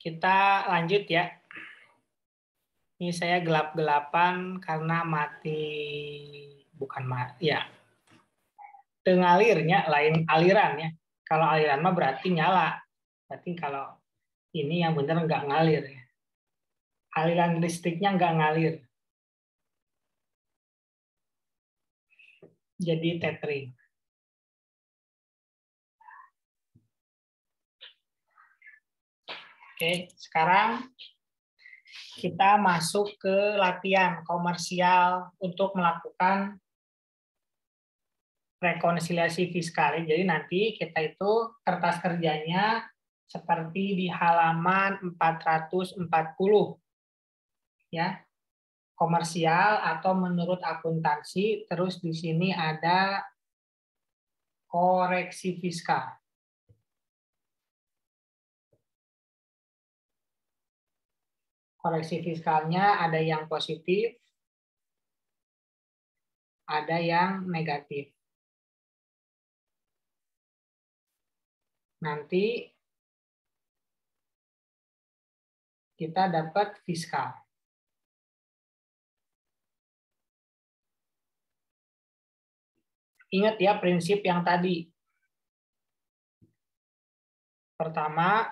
Kita lanjut ya. Ini saya gelap-gelapan karena mati, bukan mati ya. Tengalirnya lain aliran ya. Kalau aliran mah berarti nyala. Berarti kalau ini yang benar nggak ngalir ya. Aliran listriknya nggak ngalir. Jadi tethering. Oke, sekarang kita masuk ke latihan komersial untuk melakukan rekonsiliasi fiskal. Jadi nanti kita itu kertas kerjanya seperti di halaman 440 ya. Komersial atau menurut akuntansi, terus di sini ada koreksi fiskal. Koreksi fiskalnya ada yang positif, ada yang negatif. Nanti kita dapat fiskal. Ingat ya prinsip yang tadi. Pertama,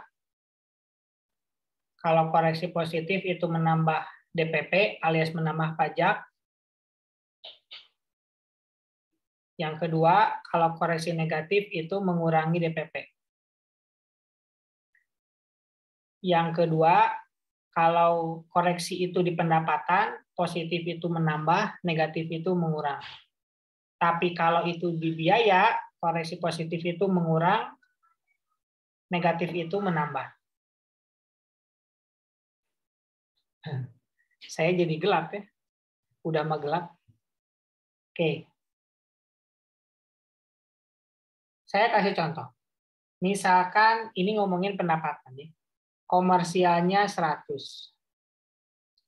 kalau koreksi positif itu menambah DPP alias menambah pajak. Yang kedua, kalau koreksi negatif itu mengurangi DPP. Yang kedua, kalau koreksi itu di pendapatan, positif itu menambah, negatif itu mengurang. Tapi kalau itu di biaya, koreksi positif itu mengurang, negatif itu menambah. Saya jadi gelap ya. Udah mah gelap. Oke. Saya kasih contoh. Misalkan ini ngomongin pendapatan ya. Komersialnya 100.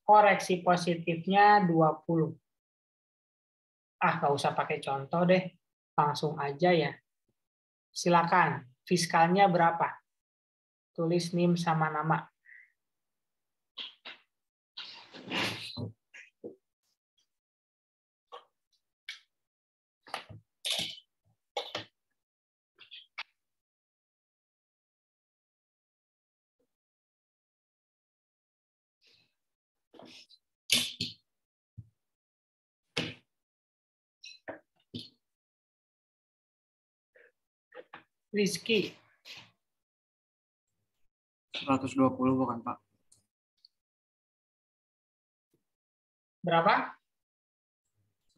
Koreksi positifnya 20. Nggak usah pakai contoh deh. Langsung aja ya. Silakan. Fiskalnya berapa? Tulis NIM sama nama. Rizky. 120 bukan Pak? Berapa?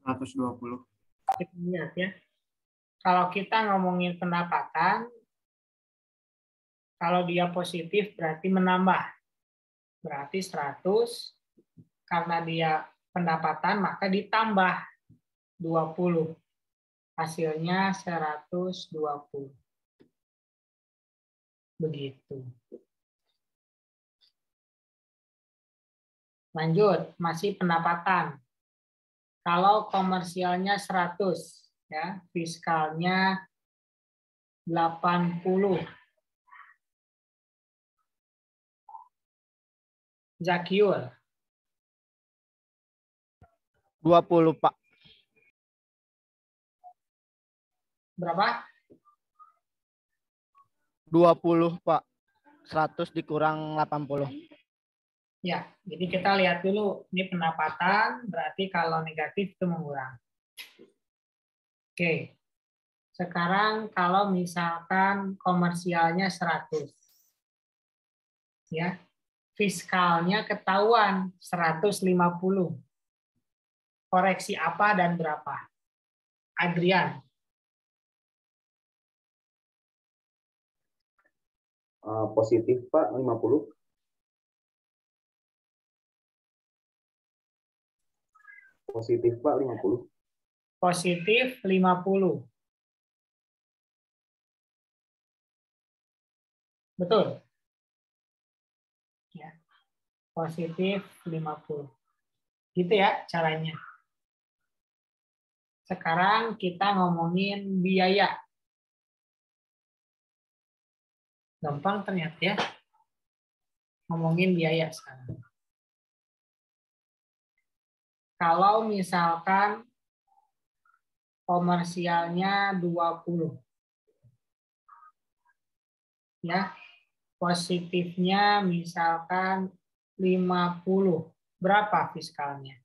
120. Kita lihat ya. Kalau kita ngomongin pendapatan, kalau dia positif berarti menambah. Berarti 100, karena dia pendapatan maka ditambah 20. Hasilnya 120. Begitu. Lanjut, masih pendapatan. Kalau komersialnya 100, ya, fiskalnya 80. Zakiul. 20, Pak. Berapa? 20, Pak. 100 dikurang 80. Ya, jadi kita lihat dulu. Ini pendapatan, berarti kalau negatif itu mengurang. Oke. Sekarang kalau misalkan komersialnya 100. Ya. Fiskalnya ketahuan 150. Koreksi apa dan berapa? Adrian. Positif Pak 50. Positif Pak 50. Positif 50. Betul? Ya. Positif 50. Gitu ya caranya. Sekarang kita ngomongin biaya. Gampang ternyata ya. ngomongin biaya sekarang. Kalau misalkan komersialnya 20, ya, positifnya misalkan 50, berapa fiskalnya?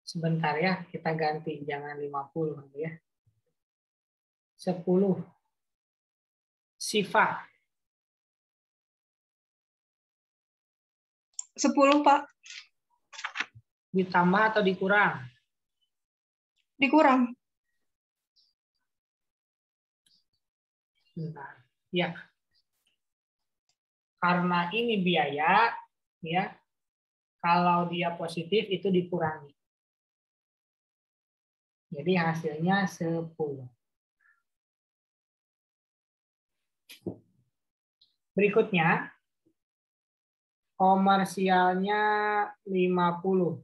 Sebentar ya, kita ganti, jangan 50 ya. 10. Siva. 10, Pak. Ditambah atau dikurang? Dikurang. Bentar. Ya. Karena ini biaya, ya. Kalau dia positif itu dikurangi. Jadi hasilnya 10. Berikutnya, komersialnya 50.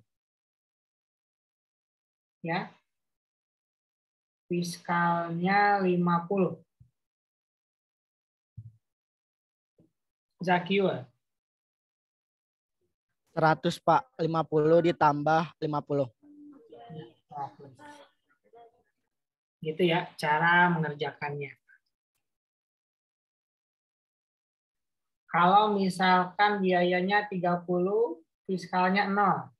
Ya. Fiskalnya 50. Zakiur. 100 Pak, 50 ditambah 50. Gitu ya cara mengerjakannya. Kalau misalkan biayanya 30, fiskalnya 0.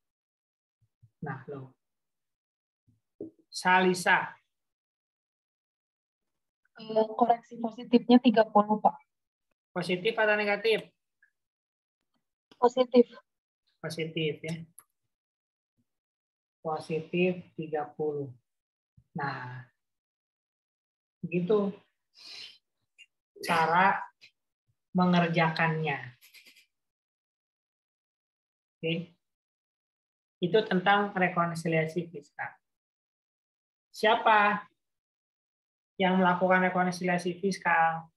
Nah, loh. Salisa. Koreksi positifnya 30, Pak. Positif atau negatif? Positif. Positif ya. Positif 30. Nah, begitu cara mengerjakannya. Oke. Itu tentang rekonsiliasi fiskal. Siapa yang melakukan rekonsiliasi fiskal?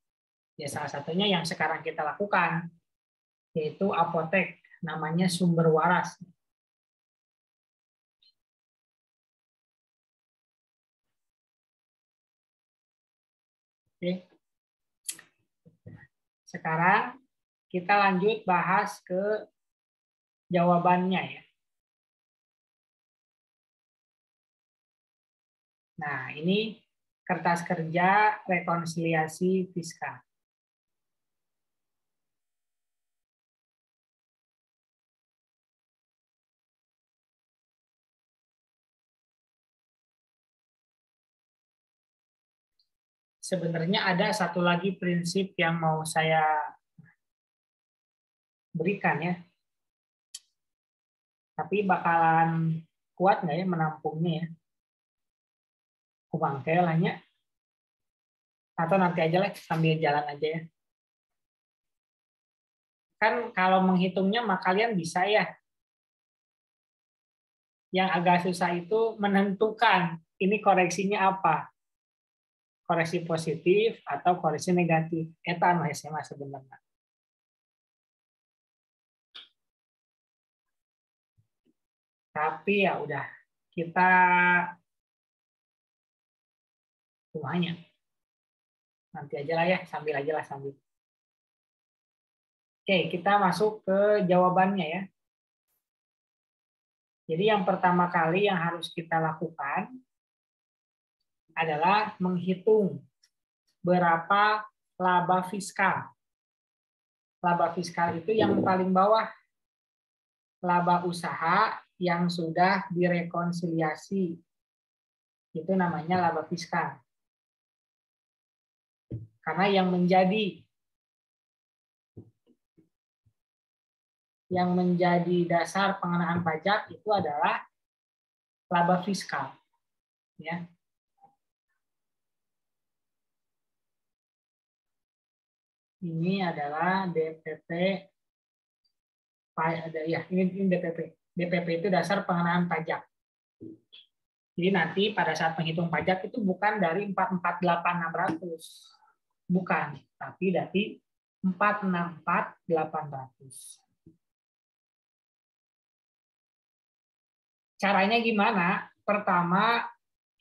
Ya salah satunya yang sekarang kita lakukan, yaitu apotek, namanya sumber waras. Oke. Sekarang kita lanjut bahas ke jawabannya ya. Nah, ini kertas kerja rekonsiliasi fiskal. Sebenarnya ada satu lagi prinsip yang mau saya berikan ya. Tapi bakalan kuat nggak ya menampungnya ya? Kubangke lahnya. Atau nanti aja lah sambil jalan aja ya. Kan kalau menghitungnya mah kalian bisa ya. Yang agak susah itu menentukan ini koreksinya apa. Koreksi positif atau koreksi negatif. Eta mah SMA sebenarnya. Tapi ya udah kita rumahnya. Nanti aja lah ya, sambil aja lah sambil. Oke, kita masuk ke jawabannya ya. Jadi yang pertama kali yang harus kita lakukan adalah menghitung berapa laba fiskal. Laba fiskal itu yang paling bawah. Laba usaha yang sudah direkonsiliasi. Itu namanya laba fiskal. Karena yang menjadi dasar pengenaan pajak itu adalah laba fiskal. Ya. Ini adalah DPP. Ya, ini DPP. DPP itu dasar pengenaan pajak. Jadi nanti pada saat menghitung pajak itu bukan dari 448.600. Bukan, tapi dari 464.800. Caranya gimana? Pertama,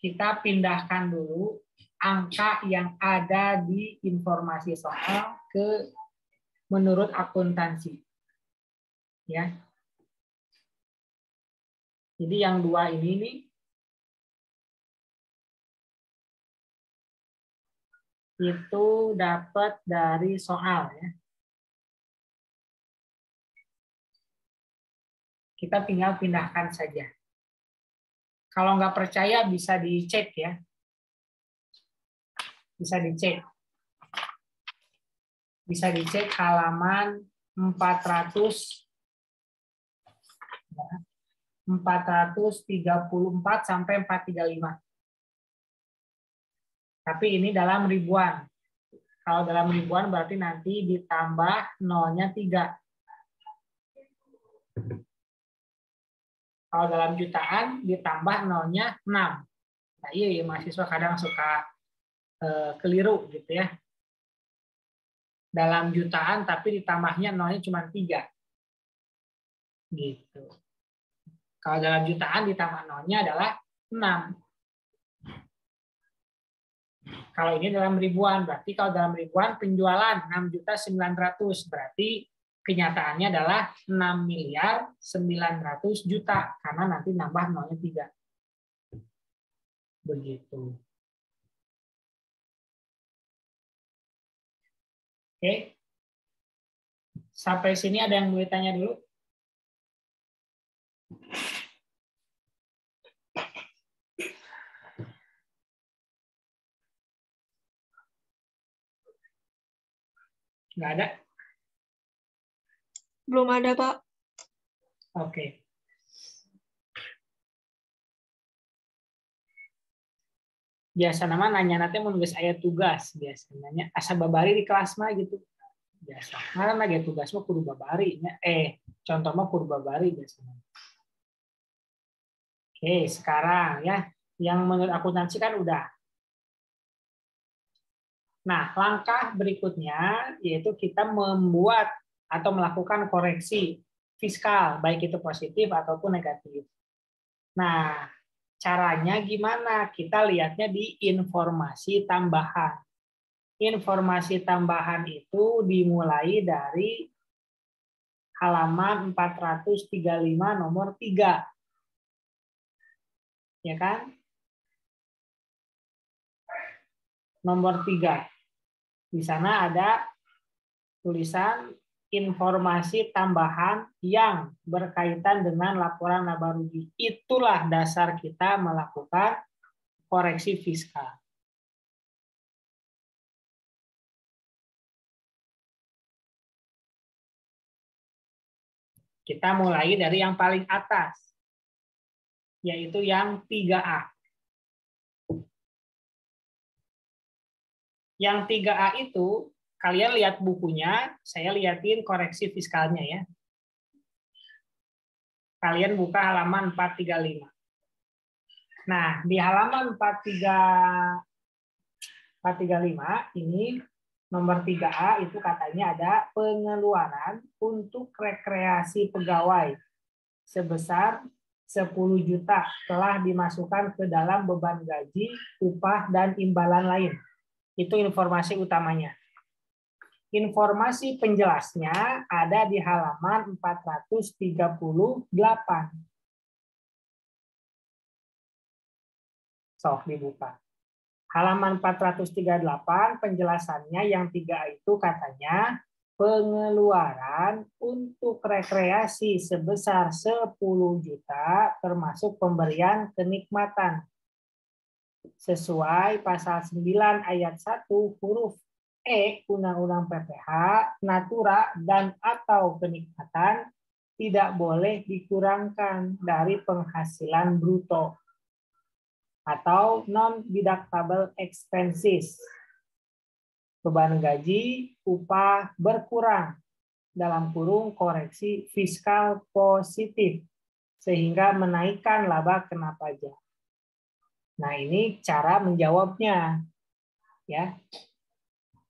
kita pindahkan dulu angka yang ada di informasi soal menurut akuntansi. Ya. Jadi yang dua ini nih itu dapat dari soal ya. Kita tinggal pindahkan saja. Kalau nggak percaya bisa dicek ya. Bisa dicek. Bisa dicek halaman 434 sampai 435. Tapi ini dalam ribuan. Kalau dalam ribuan berarti nanti ditambah nolnya 3. Kalau dalam jutaan ditambah nolnya 6. Nah, iya mahasiswa kadang suka keliru gitu ya. Dalam jutaan tapi ditambahnya nolnya cuma 3. Gitu. Kalau dalam jutaan ditambah nolnya adalah 6. Kalau ini dalam ribuan, berarti kalau dalam ribuan penjualan 6.900.000, berarti kenyataannya adalah 6.900.000.000 karena nanti nambah nolnya 3. Begitu. Oke. Sampai sini ada yang mau ditanya dulu? Nggak ada? Belum ada, Pak. Oke. Biasa nama nanya nanti mau nulis ayat tugas. Biasanya asa babari di kelas mah gitu. Biasa. Mana lagi tugas mah kudu babari. Contoh mah kudu babari biasanya. Oke, sekarang ya. Yang menurut akuntansi kan udah. Nah, langkah berikutnya yaitu kita membuat atau melakukan koreksi fiskal, baik itu positif ataupun negatif. Nah, caranya gimana? Kita lihatnya di informasi tambahan. Informasi tambahan itu dimulai dari halaman 435 nomor 3. Ya kan? Nomor 3. Di sana ada tulisan informasi tambahan yang berkaitan dengan laporan laba rugi. Itulah dasar kita melakukan koreksi fiskal. Kita mulai dari yang paling atas, yaitu yang 3A. Yang 3A itu, kalian lihat bukunya, saya liatin koreksi fiskalnya ya. Kalian buka halaman 435. Nah, di halaman 435 ini nomor 3A itu katanya ada pengeluaran untuk rekreasi pegawai sebesar 10 juta telah dimasukkan ke dalam beban gaji, upah, dan imbalan lain. Itu informasi utamanya. Informasi penjelasnya ada di halaman 438. Sok dibuka. Halaman 438 penjelasannya yang 3 itu katanya pengeluaran untuk rekreasi sebesar 10 juta termasuk pemberian kenikmatan. Sesuai pasal 9 ayat 1 huruf E Undang-Undang PPH, natura dan atau kenikmatan tidak boleh dikurangkan dari penghasilan bruto atau non-deductible expenses. Beban gaji, upah berkurang dalam kurung koreksi fiskal positif sehingga menaikkan laba kena pajak. Nah, ini cara menjawabnya. Ya.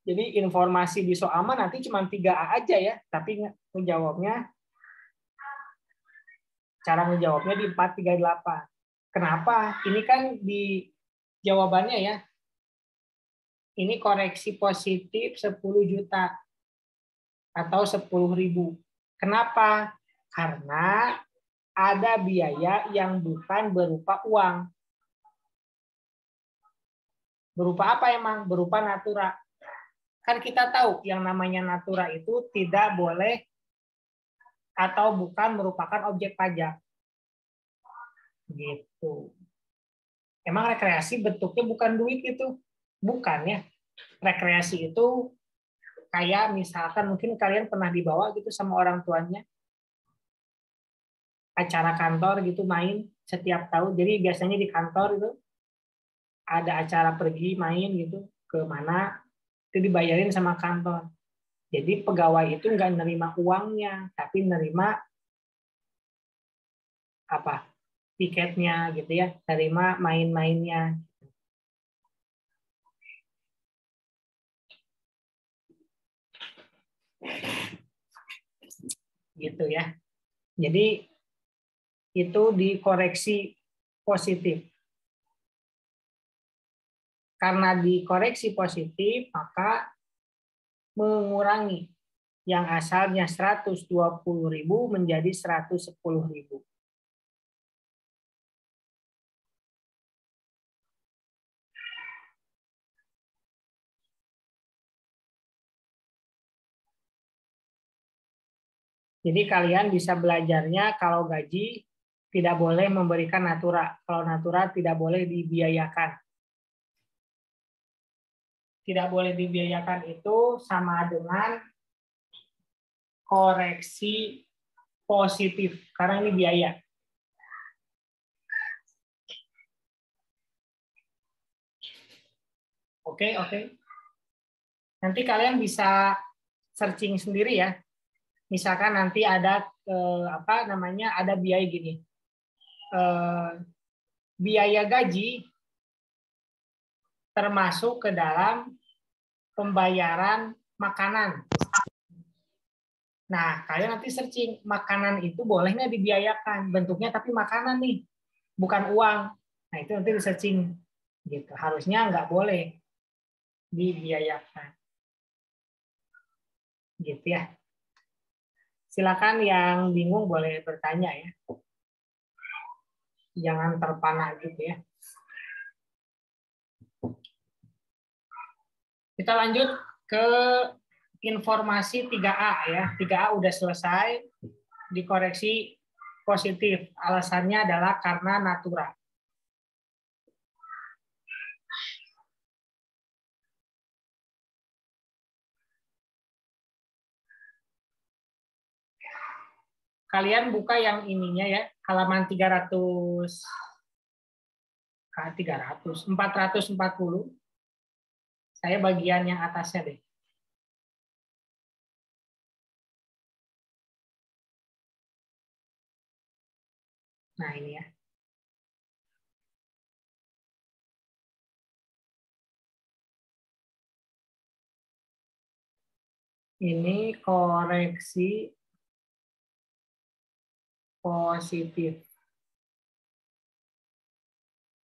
Jadi informasi di soal nanti cuma 3A aja ya, tapi menjawabnya cara menjawabnya di 438. Kenapa? Ini kan di jawabannya ya. Ini koreksi positif 10 juta atau 10.000. Kenapa? Karena ada biaya yang bukan berupa uang. Berupa apa emang? Berupa natura. Kan kita tahu yang namanya natura itu tidak boleh atau bukan merupakan objek pajak. Gitu. Emang rekreasi bentuknya bukan duit itu? Bukan ya. Rekreasi itu kayak misalkan mungkin kalian pernah dibawa gitu sama orang tuanya. Acara kantor gitu main setiap tahun. Jadi biasanya di kantor itu ada acara pergi main gitu ke mana itu dibayarin sama kantor. Jadi pegawai itu nggak nerima uangnya, tapi nerima apa? Tiketnya gitu ya, nerima main-mainnya. Gitu ya. Jadi itu dikoreksi positif. Karena dikoreksi positif, maka mengurangi yang asalnya 120.000 menjadi 110.000. Jadi kalian bisa belajarnya kalau gaji tidak boleh memberikan natura. Kalau natura tidak boleh dibiayakan. Tidak boleh dibiayakan itu sama dengan koreksi positif. Karena ini biaya. Oke. Nanti kalian bisa searching sendiri ya. Misalkan nanti ada ada biaya gini. Biaya gaji termasuk ke dalam pembayaran makanan. Nah, kalian nanti searching makanan itu boleh nggak dibiayakan, bentuknya tapi makanan nih, bukan uang. Nah, itu nanti di searching gitu. Harusnya nggak boleh dibiayakan. Gitu ya. Silakan yang bingung boleh bertanya ya. Jangan terpana gitu ya. Kita lanjut ke informasi 3A ya. 3A udah selesai, dikoreksi positif. Alasannya adalah karena natura. Kalian buka yang ininya ya, halaman 440. Saya bagian yang atasnya deh. Nah, ini ya. Ini koreksi positif.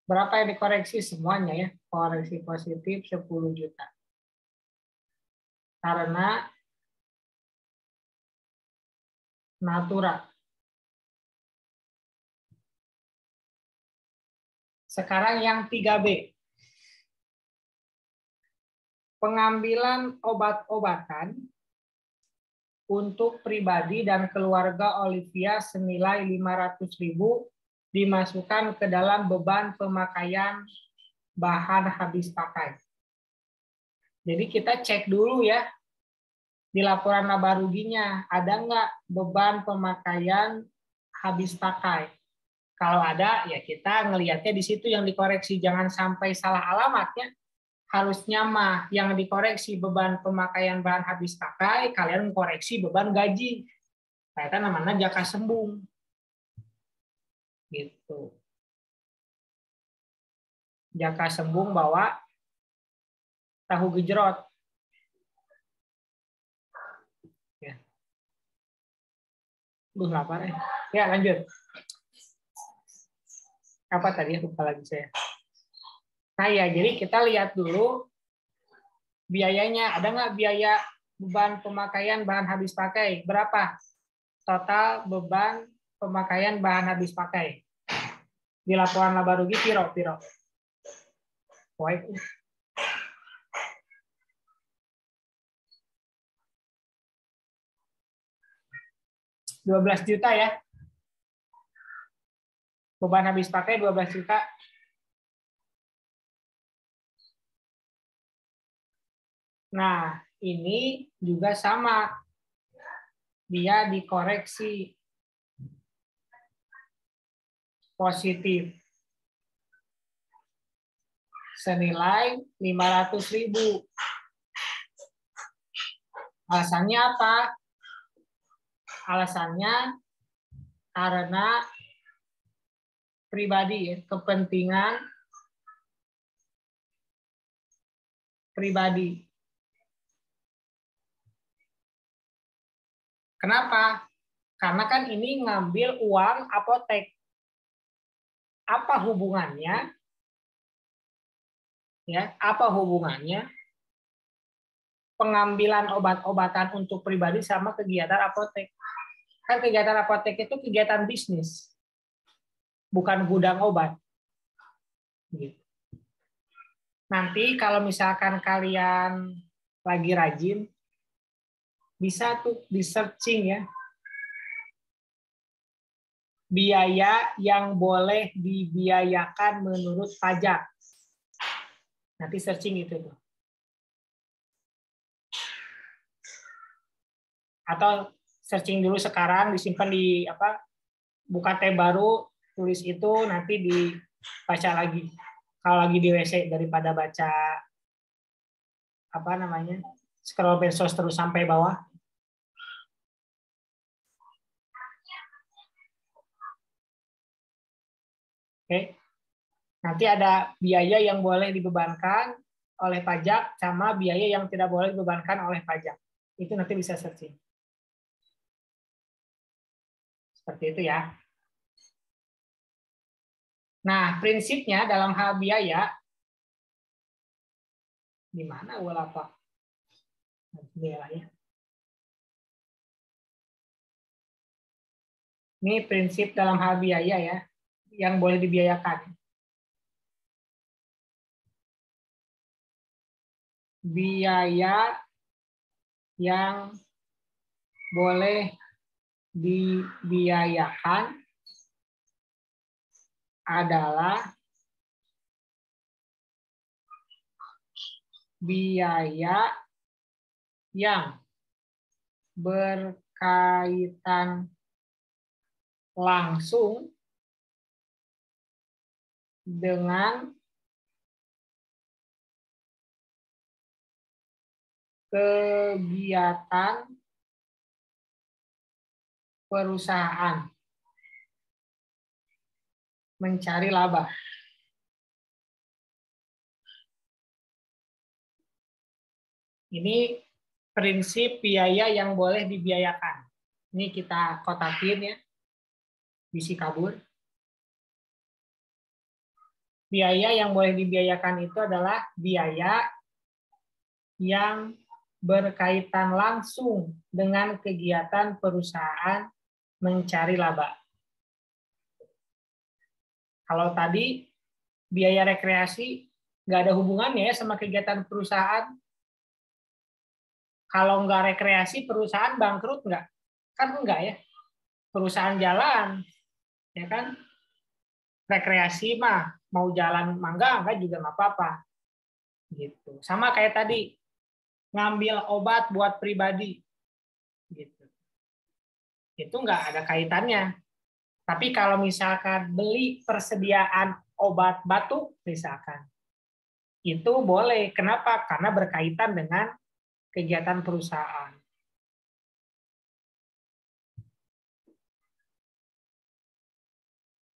Berapa yang dikoreksi? Semuanya ya. Koreksi positif 10 juta. Karena natura. Sekarang yang 3B. Pengambilan obat-obatan untuk pribadi dan keluarga Olivia senilai 500.000 dimasukkan ke dalam beban pemakaian bahan habis pakai. Jadi kita cek dulu ya di laporan laba ruginya ada nggak beban pemakaian habis pakai. Kalau ada ya kita ngelihatnya di situ yang dikoreksi, jangan sampai salah alamatnya. Harusnya mah yang dikoreksi beban pemakaian bahan habis pakai, kalian koreksi beban gaji. Nah, itu namanya jaka sembung. Gitu. Jaka sembung bawa tahu gejrot. Ya. Lapar ya. Ya, lanjut. Apa tadi? Lupa lagi saya. Nah ya, jadi kita lihat dulu biayanya, ada nggak biaya beban pemakaian bahan habis pakai? Berapa total beban pemakaian bahan habis pakai? Di laporan laba rugi piro. Baik. 12 juta ya. Beban habis pakai 12 juta. Nah, ini juga sama. Dia dikoreksi positif senilai 500.000. Alasannya apa? Alasannya karena pribadi, kepentingan pribadi. Kenapa? Karena kan ini ngambil uang apotek. Apa hubungannya? Ya, apa hubungannya pengambilan obat-obatan untuk pribadi sama kegiatan apotek? Kan kegiatan apotek itu kegiatan bisnis, bukan gudang obat. Gitu. Nanti kalau misalkan kalian lagi rajin, bisa tuh di searching ya, biaya yang boleh dibiayakan menurut pajak. Nanti searching itu tuh. Atau searching dulu sekarang, disimpan di apa? Buka tab baru, tulis itu, nanti dibaca lagi. Kalau lagi di WC, daripada baca apa namanya? Scroll medsos terus sampai bawah. Oke. Nanti ada biaya yang boleh dibebankan oleh pajak sama biaya yang tidak boleh dibebankan oleh pajak. Itu nanti bisa searching. Seperti itu ya. Nah, prinsipnya dalam hal biaya, di mana apa? Ini prinsip dalam hal biaya ya, yang boleh dibiayakan. Biaya yang boleh dibiayakan adalah biaya yang berkaitan langsung dengan kegiatan perusahaan mencari laba. Ini prinsip biaya yang boleh dibiayakan. Ini kita kotakin ya, bisi kabur. Biaya yang boleh dibiayakan itu adalah biaya yang berkaitan langsung dengan kegiatan perusahaan mencari laba. Kalau tadi biaya rekreasi nggak ada hubungannya ya sama kegiatan perusahaan. Kalau nggak rekreasi, perusahaan bangkrut nggak? Kan enggak ya. Perusahaan jalan, ya kan? Rekreasi mah mau jalan mangga enggak juga nggak apa-apa. Gitu. Sama kayak tadi ngambil obat buat pribadi, gitu. Itu nggak ada kaitannya. Tapi kalau misalkan beli persediaan obat batuk, misalkan, itu boleh. Kenapa? Karena berkaitan dengan kegiatan perusahaan.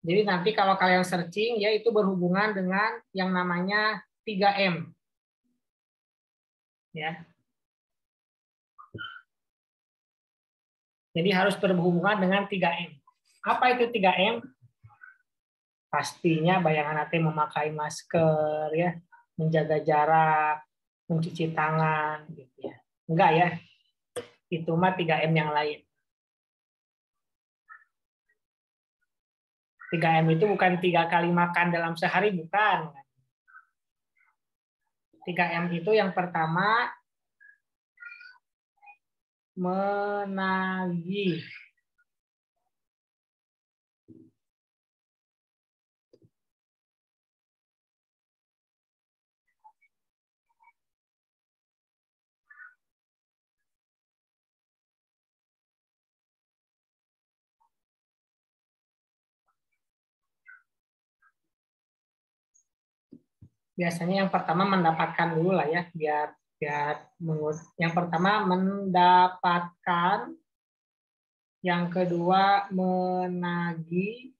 Jadi nanti kalau kalian searching, ya itu berhubungan dengan yang namanya 3M. Ya. Jadi harus berhubungan dengan 3M. Apa itu 3M? Pastinya bayangan nanti memakai masker, ya, menjaga jarak, mencuci tangan gitu ya. Enggak ya. Itu mah 3M yang lain. 3M itu bukan 3 kali makan dalam sehari, bukan. 3M itu yang pertama menagih. Biasanya yang pertama mendapatkan dulu lah ya, biar yang pertama mendapatkan, yang kedua menagih,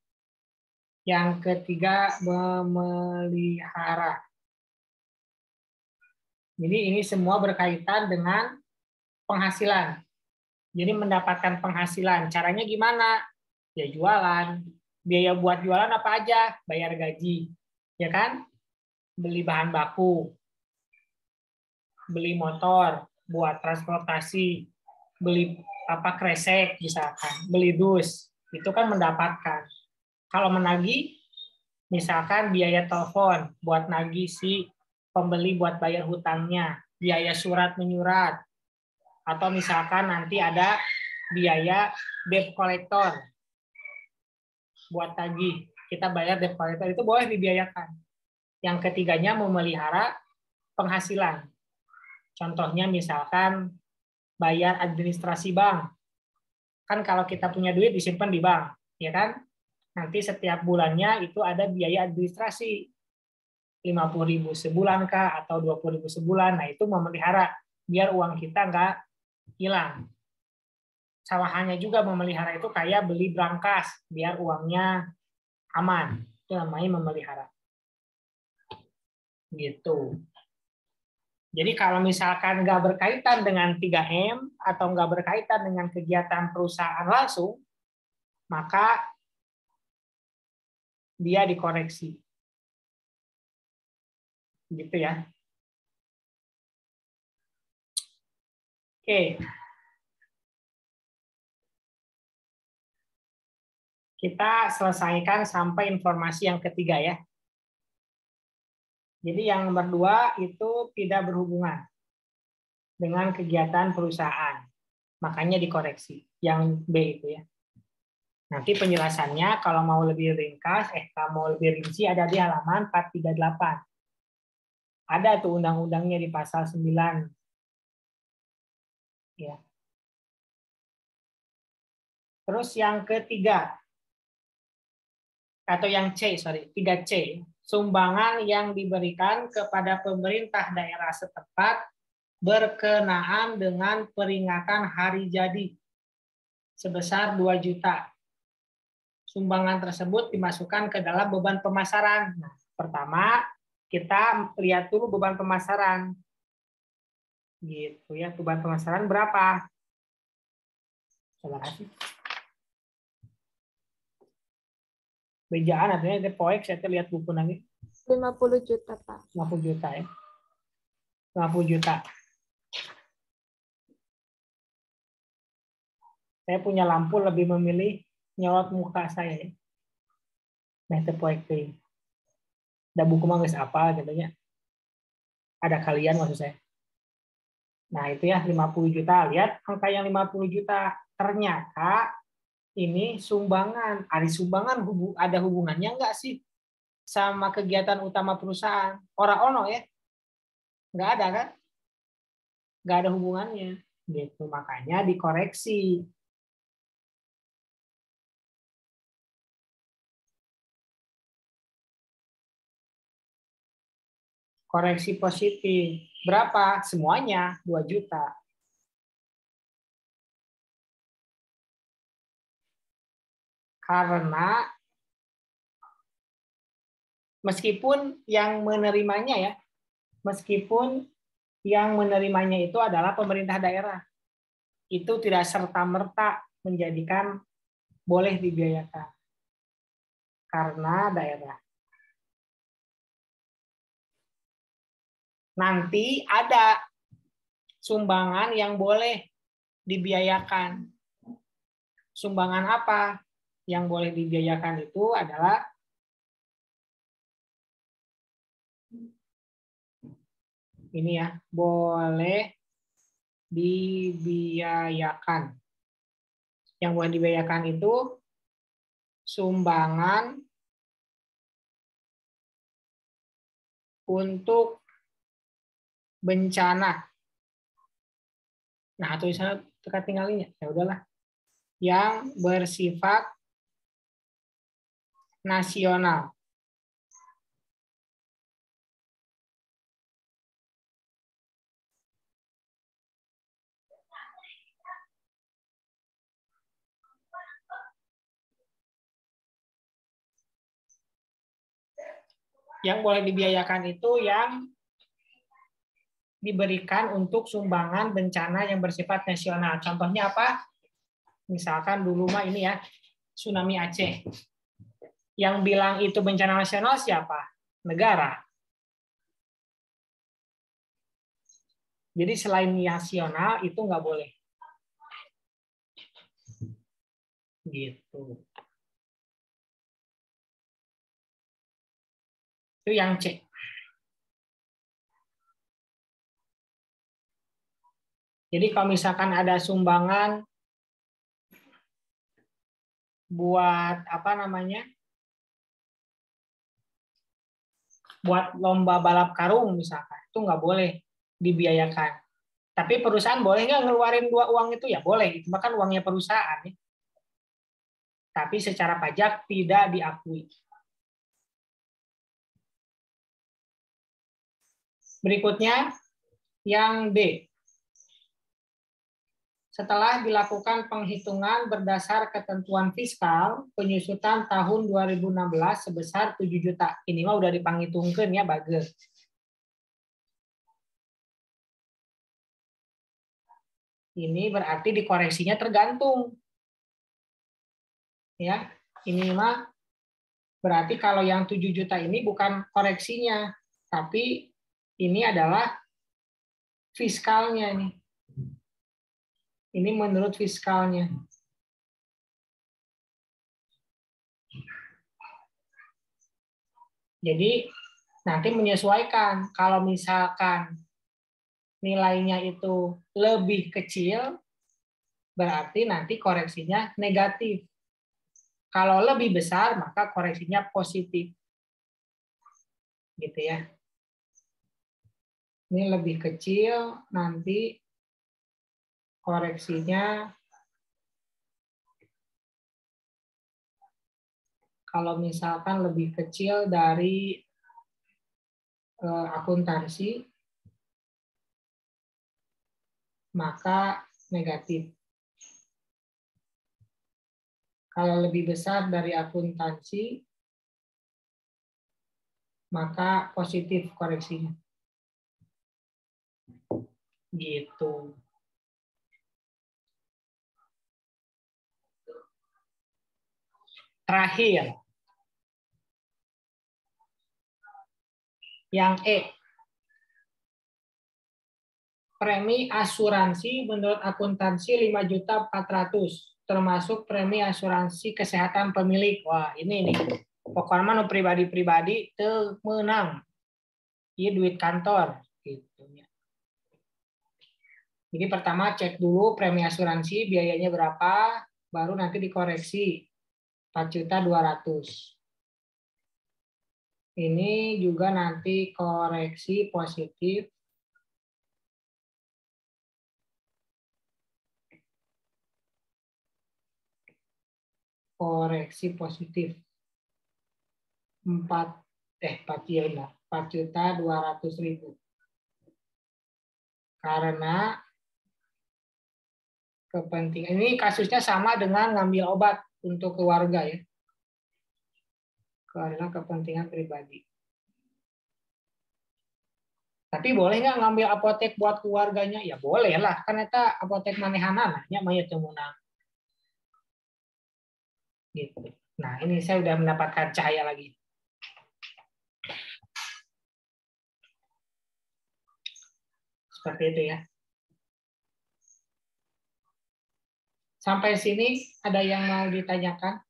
yang ketiga memelihara. Jadi ini semua berkaitan dengan penghasilan. Jadi mendapatkan penghasilan, caranya gimana? Ya jualan. Biaya buat jualan apa aja? Bayar gaji, ya kan? Beli bahan baku, beli motor buat transportasi, beli kresek misalkan, beli dus, itu kan mendapatkan. Kalau menagih, misalkan biaya telepon buat nagih si pembeli buat bayar hutangnya, biaya surat menyurat, atau misalkan nanti ada biaya debt collector buat tagih, kita bayar debt collector, itu boleh dibiayakan. Yang ketiganya memelihara penghasilan. Contohnya misalkan bayar administrasi bank. Kan kalau kita punya duit disimpan di bank, ya kan? Nanti setiap bulannya itu ada biaya administrasi. 50.000 sebulan kah atau 20.000 sebulan. Nah, itu memelihara biar uang kita nggak hilang. Salahannya juga memelihara itu kayak beli brankas biar uangnya aman. Itu namanya memelihara. Gitu. Jadi kalau misalkan nggak berkaitan dengan 3M atau nggak berkaitan dengan kegiatan perusahaan langsung, maka dia dikoreksi. Gitu ya. Oke. Kita selesaikan sampai informasi yang ketiga ya. Jadi yang nomor 2 itu tidak berhubungan dengan kegiatan perusahaan. Makanya dikoreksi. Yang B itu ya. Nanti penjelasannya kalau mau lebih ringkas, kalau mau lebih rinci ada di halaman 438. Ada tuh undang-undangnya di pasal 9. Ya. Terus yang ketiga, atau yang C, 3C. Sumbangan yang diberikan kepada pemerintah daerah setempat berkenaan dengan peringatan hari jadi sebesar 2 juta. Sumbangan tersebut dimasukkan ke dalam beban pemasaran. Nah, pertama kita lihat dulu beban pemasaran. Gitu ya, beban pemasaran berapa? Terima kasih. Bejaan artinya poek, saya lihat buku nanti. 50 juta, Pak. 50 juta ya. 50 juta. Saya punya lampu lebih memilih nyorot muka saya. Ya. Nah, itu poek tuh. Ada buku manggis apa gitu ya. Ada kalian maksud saya. Nah, itu ya 50 juta. Lihat angka yang 50 juta. Ternyata ini sumbangan. Ada sumbangan ada hubungannya enggak sih sama kegiatan utama perusahaan? Ora-ono ya. Enggak ada kan? Enggak ada hubungannya. Gitu. Makanya dikoreksi. Koreksi positif. Berapa? Semuanya 2 juta. Karena meskipun yang menerimanya ya, meskipun yang menerimanya itu adalah pemerintah daerah, itu tidak serta-merta menjadikan boleh dibiayakan. Karena daerah. nanti ada sumbangan yang boleh dibiayakan. Sumbangan apa yang boleh dibiayakan itu adalah ini ya, boleh dibiayakan. Yang boleh dibiayakan itu sumbangan untuk bencana. Nah, tulisannya tekan tinggalinnya. Ya udahlah. Yang bersifat nasional. Yang boleh dibiayakan itu yang diberikan untuk sumbangan bencana yang bersifat nasional. Contohnya apa? Misalkan dulu mah ini ya, tsunami Aceh. Yang bilang itu bencana nasional siapa? Negara. Jadi selain nasional itu nggak boleh. Gitu. Itu yang C. Jadi kalau misalkan ada sumbangan buat apa namanya? Buat lomba balap karung misalkan, itu nggak boleh dibiayakan. Tapi perusahaan boleh nggak ngeluarin uang itu? Ya boleh, itu bahkan uangnya perusahaan. Ya. Tapi secara pajak tidak diakui. Berikutnya, yang D. Setelah dilakukan penghitungan berdasar ketentuan fiskal, penyusutan tahun 2016 sebesar 7 juta. Ini mah udah dipanghitungkeun ya, bagus. Ini berarti dikoreksinya tergantung. Ya, ini mah berarti kalau yang 7 juta ini bukan koreksinya, tapi ini adalah fiskalnya nih. Ini menurut fiskalnya. Jadi nanti menyesuaikan. Kalau misalkan nilainya itu lebih kecil, berarti nanti koreksinya negatif. Kalau lebih besar, maka koreksinya positif. Gitu ya. Ini lebih kecil, nanti koreksinya kalau misalkan lebih kecil dari akuntansi, maka negatif. Kalau lebih besar dari akuntansi, maka positif koreksinya. Gitu. Terakhir, yang E. Premi asuransi menurut akuntansi 5.400.000, termasuk premi asuransi kesehatan pemilik. Wah, ini nih. Pokoknya nu pribadi-pribadi teu menang. Ieu duit kantor gitu ya. Jadi pertama cek dulu premi asuransi biayanya berapa, baru nanti dikoreksi 4.200.000. Ini juga nanti koreksi positif. Koreksi positif 4.200.000. Karena kepentingan ini kasusnya sama dengan ngambil obat untuk keluarga ya. Karena kepentingan pribadi. Tapi boleh nggak ngambil apotek buat keluarganya? Ya boleh lah, kan eta apotek manehanana nya mah teu meunang. Gitu. Nah, ini saya sudah mendapatkan cahaya lagi. Seperti itu ya. Sampai sini ada yang mau ditanyakan?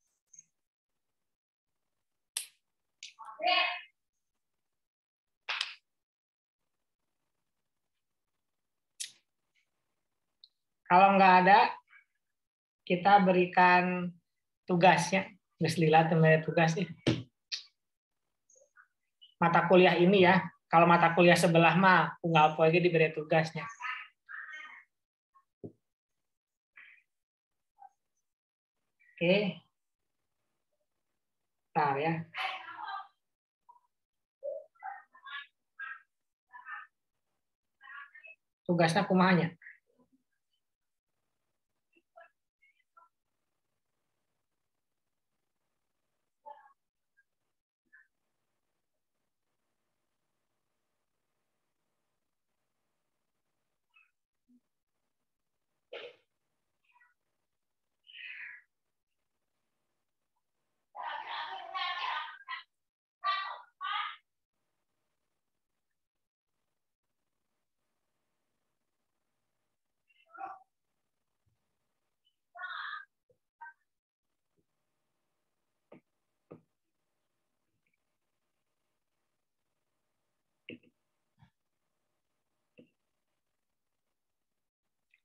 Kalau nggak ada, kita berikan tugasnya. Nggak lila tugasnya. Mata kuliah ini ya. Kalau mata kuliah sebelah mah, unggal poe diberi tugasnya. Oke. Bentar ya. Tugasnya kumahanya.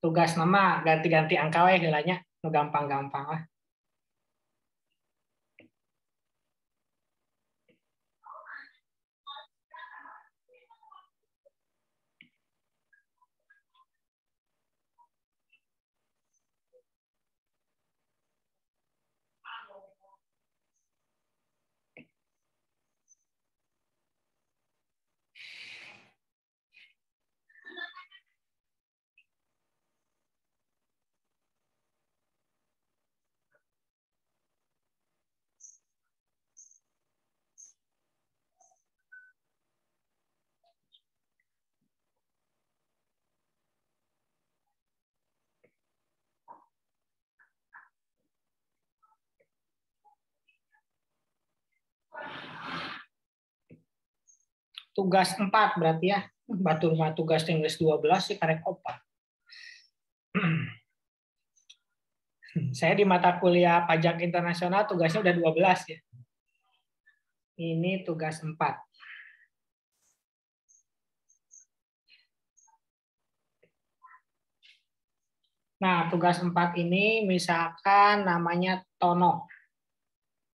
Tugas nama ganti-ganti angka we heulanya, nu gampang-gampang lah. Tugas 4 berarti ya. Batur mah tugas Inggris 12 sih karek 4. Saya di mata kuliah pajak internasional tugasnya udah 12 ya. Ini tugas 4. Nah, tugas 4 ini misalkan namanya Tono.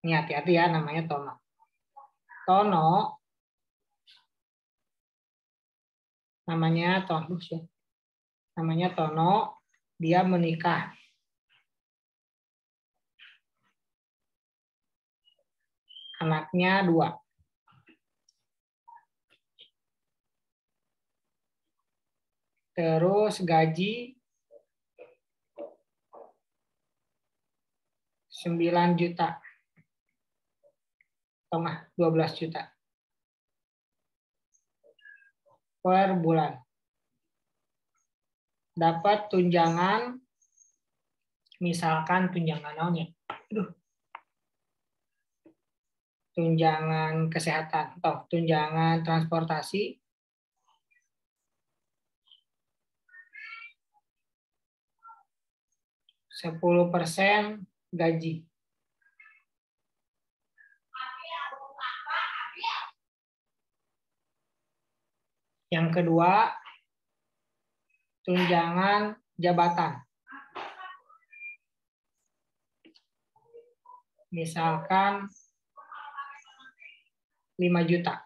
Ini hati-hati ya, namanya Tono. Tono namanya Tono, namanya Tono, dia menikah. Anaknya 2. Terus gaji 9 juta. Tengah 12 juta per bulan. Dapat tunjangan, misalkan tunjangan naonnya. Tunjangan kesehatan atau tunjangan transportasi 10% gaji. Yang kedua, tunjangan jabatan. Misalkan 5 juta.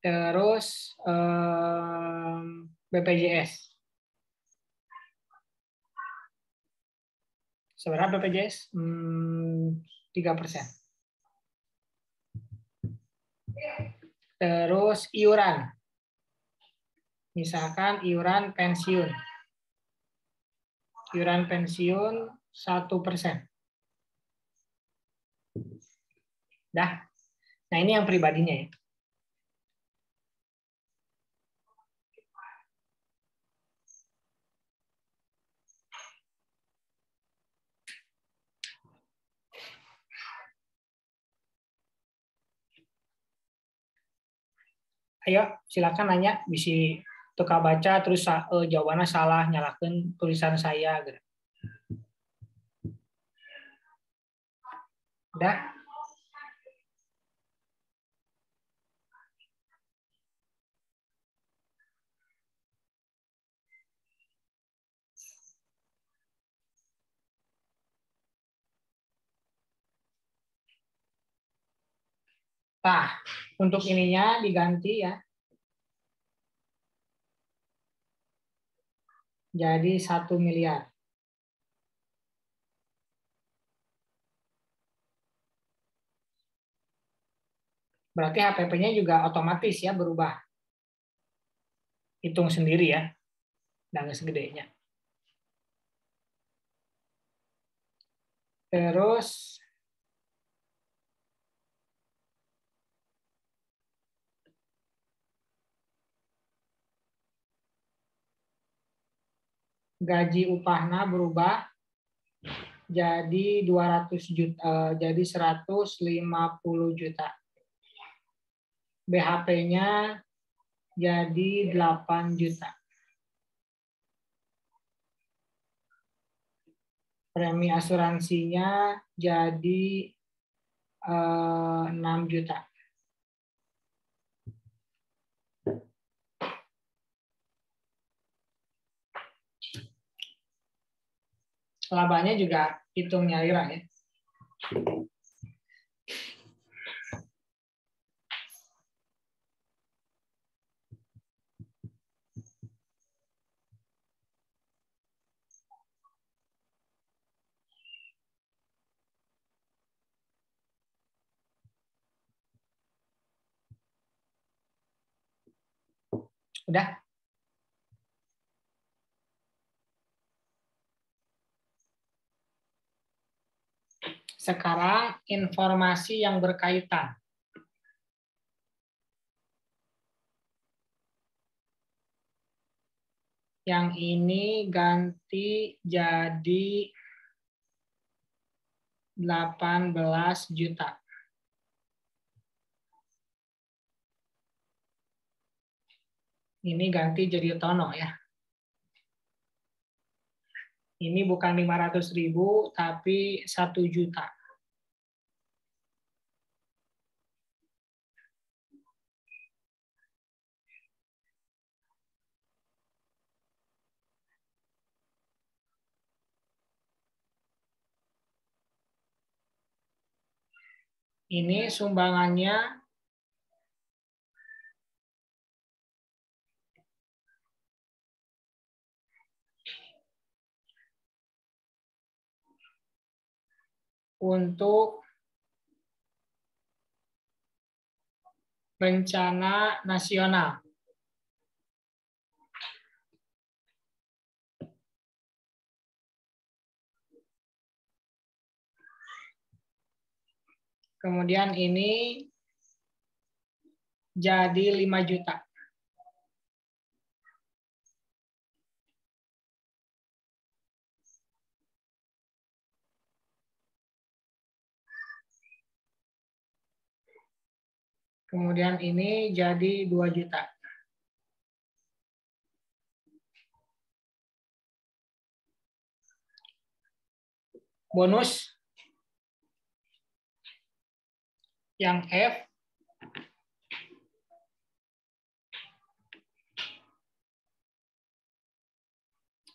Terus BPJS. Seberapa BPJS? 3%. Terus iuran. Misalkan iuran pensiun. Iuran pensiun 1%. Dah. Nah, ini yang pribadinya ya. Ayo, silakan nanya, bisa teka baca terus jawabannya salah, nyalakan tulisan saya gitu. Udah? Nah, untuk ininya diganti ya. Jadi 1 miliar. Berarti HPP-nya juga otomatis ya berubah. Hitung sendiri ya. Dan segedenya. Terus gaji upahnya berubah jadi 200 juta, jadi 150 juta. BHP-nya jadi 8 juta. Premi asuransinya jadi 6 juta. Labanya juga hitung nyairan ya. Udah? Sekarang informasi yang berkaitan. Yang ini ganti jadi 18 juta. Ini ganti jadi tono ya. Ini bukan 500.000 tapi 1 juta. Ini sumbangannya untuk bencana nasional. Kemudian ini jadi 5 juta. Kemudian ini jadi 2 juta. Bonus yang F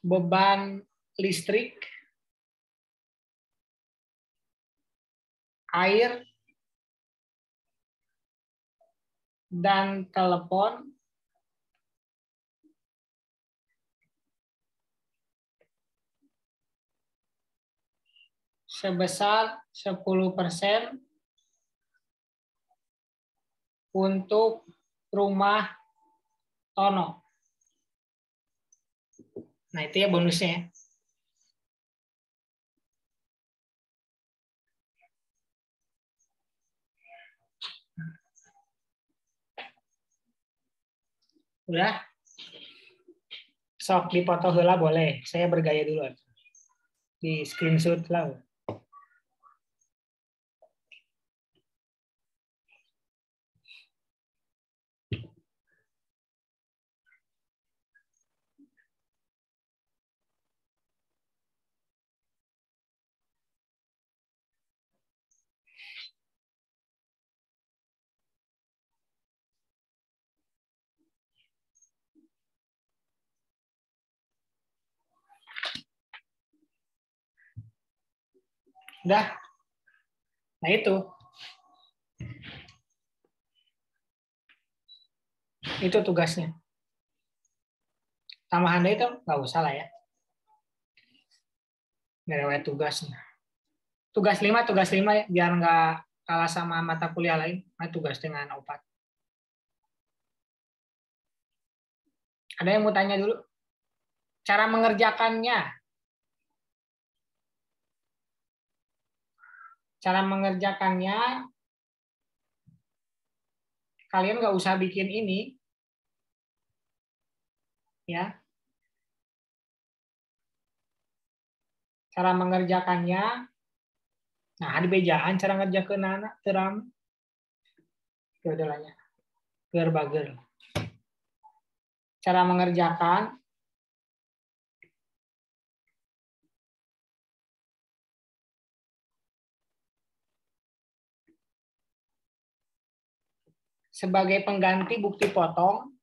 beban listrik, air, dan telepon sebesar 10% untuk rumah Tono. Nah, itu ya bonusnya. Udah? Sok dipoto heula boleh. Saya bergaya dulu. Di screenshot lah. Udah? Nah itu. Itu tugasnya. Tambahan dari itu nggak usah lah ya. Nggak tugasnya. Tugas 5 ya, biar nggak kalah sama mata kuliah lain. Nah, tugas dengan opat. Ada yang mau tanya dulu? Cara mengerjakannya. Cara mengerjakannya, kalian nggak usah bikin ini. Ya. Cara mengerjakannya, nah di bejaan cara ngerjakeun anak teram. Keudahnya. Ger-bager. Cara mengerjakan sebagai pengganti bukti potong.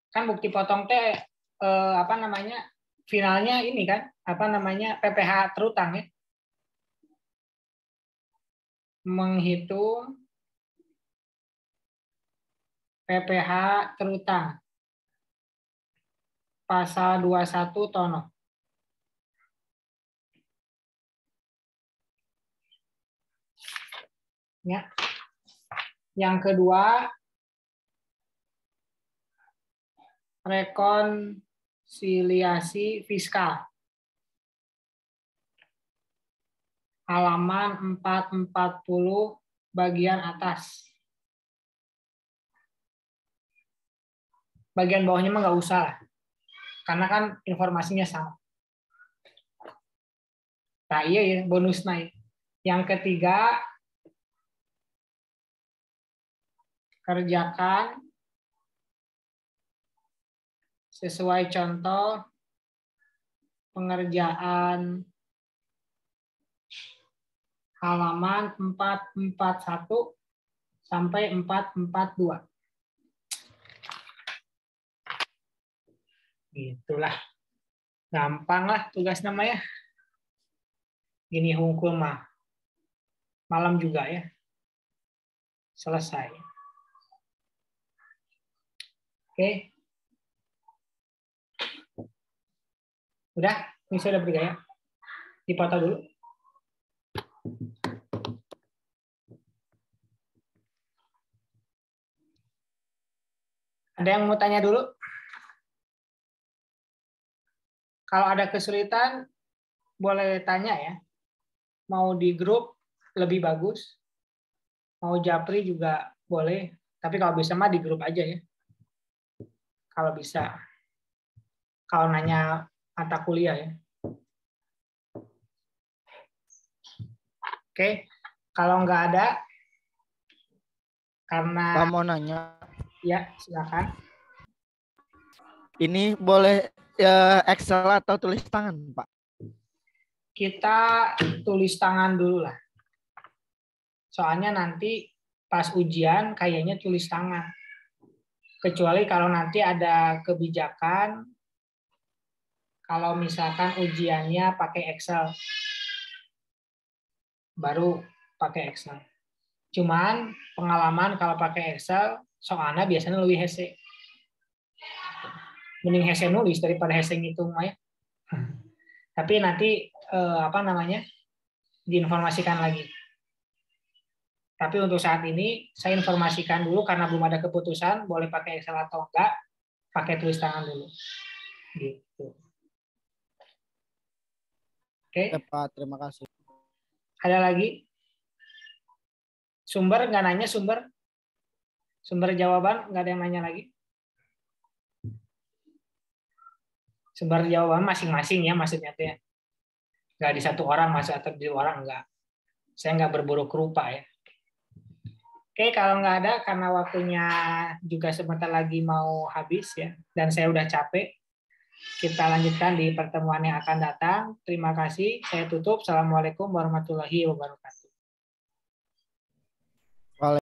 Kan bukti potong teh apa namanya? Finalnya ini kan, apa namanya? PPH terutang ya. Menghitung PPH terutang. Pasal 21 tono. Ya. Yang kedua, rekonsiliasi fiskal. Halaman 440 bagian atas. Bagian bawahnya mah nggak usah lah. Karena kan informasinya sama. Nah iya ya, bonus naik. Yang ketiga, kerjakan sesuai contoh pengerjaan halaman 441 sampai 442. Itulah. Gampang lah tugas namanya. Gini hungkul mah. Malam juga ya. Selesai. Oke. Udah? Ini sudah bergaya. Dipoto dulu. Ada yang mau tanya dulu? Kalau ada kesulitan, boleh tanya ya. Mau di grup lebih bagus. Mau japri juga boleh. Tapi kalau bisa mah di grup aja ya. Kalau bisa. Kalau nanya mata kuliah ya. Oke. Kalau nggak ada, karena... Pak mau nanya. Ya, silakan. Ini boleh ya, Excel atau tulis tangan, Pak? Kita tulis tangan dulu lah. Soalnya nanti pas ujian kayaknya tulis tangan. Kecuali kalau nanti ada kebijakan, kalau misalkan ujiannya pakai Excel, baru pakai Excel. Cuman pengalaman kalau pakai Excel, soalnya biasanya lebih hese. Mending hese nulis daripada hese ngitung ya. Tapi nanti apa namanya diinformasikan lagi. Tapi untuk saat ini saya informasikan dulu karena belum ada keputusan boleh pakai Excel atau enggak, pakai tulis tangan dulu. Gitu. Oke. Ya, Pak, terima kasih. Ada lagi? Sumber nggak nanya sumber? Sumber jawaban nggak ada yang nanya lagi? Sumber jawaban masing-masing ya maksudnya tuh ya. Nggak di satu orang masuk atau di orang enggak. Saya nggak berburuk rupa ya. Oke, kalau nggak ada karena waktunya juga sebentar lagi mau habis ya, dan saya udah capek. Kita lanjutkan di pertemuan yang akan datang. Terima kasih. Saya tutup. Assalamualaikum warahmatullahi wabarakatuh.